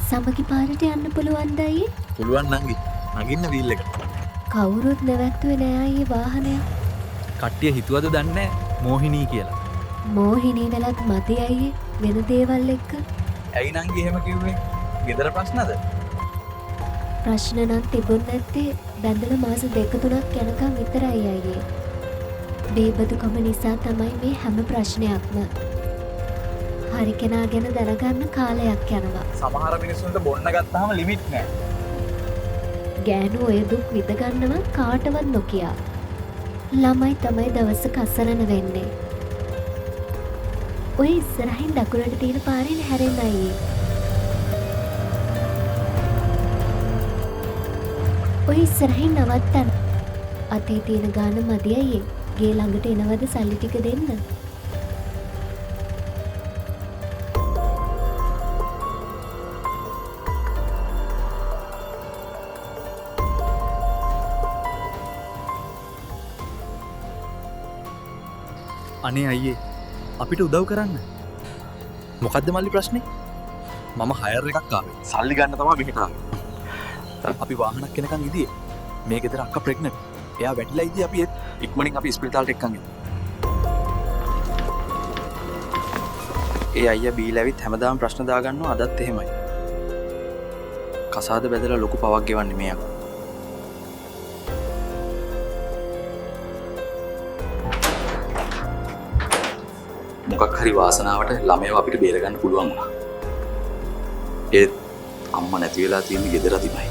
සමගි පාරට යන්න පුළුවන්ද අයියේ? පුළුවන් නංගි. නගින්න වීල් එකට. කවුරුත් නැවැත්තුවේ නෑ අයියේ වාහනය. කට්ටිය හිතුවද දන්නේ මෝහිනී කියලා. මෝහිනී වෙලත් මදි අයියේ වෙන දේවල් එක්ක. ඇයි නංගි එහෙම කිව්වේ? ගෙදර ප්‍රශ්නද? ප්‍රශ්න නම් තිබුණ නැත්තේ බැඳලා මාස 2-3ක් යනකම් විතරයි අයියේ. බේබදුකම නිසා තමයි මේ හැම ප්‍රශ්නයක්ම. හරි කෙනා ගැන දැනගන්න කාලයක් යනවා. සමහර මිනිස්සුන්ට බොන්න ගත්තාම ලිමිට් නෑ. ගෑනු ඔය දුක් විඳගන්නවා කාටවත් නොකියා. ළමයි තමයි දවසක අසරණ වෙන්නේ. ඔය ඉස්සරහින් දකුණට තියෙන පාරෙන් හැරෙන්න අයියේ. ඔය ඉස්සරහින් නවත්තන්න. අතේ තියෙන ගාන මදි අයියේ. ගේ ළඟට එනවද සල්ලි ටික දෙන්න? අනේ අයියේ අපිට උදව් කරන්න. මොකද්ද මල්ලි ප්‍රශ්නේ? මම හයර් එකක් ආවේ. සල්ලි ගන්න තමයි මෙහෙට ආවේ. අපි වාහනක් කෙනකන් ඉදියේ. මේ ගෙදර අක්කා ප්‍රෙග්නන්ට්. එයා වැටිලා ඉදී අපි ඉක්මනින් අපි ස්පිරිතාලට එක්කන් ගියා. ඒ අයියා බීලා ඇවිත් හැමදාම ප්‍රශ්න දාගන්නවා අදත් එහෙමයි. කසාද බෙදලා ලොකු පවක් ගෙවන්නේ මේ අක්කා. මොකක් හරි වාසනාවට ළමයව අපිට බේරගන්න පුළුවන් වුණා. ඒත් අම්මා නැති වෙලා තියෙන ගෙදර තිබයි.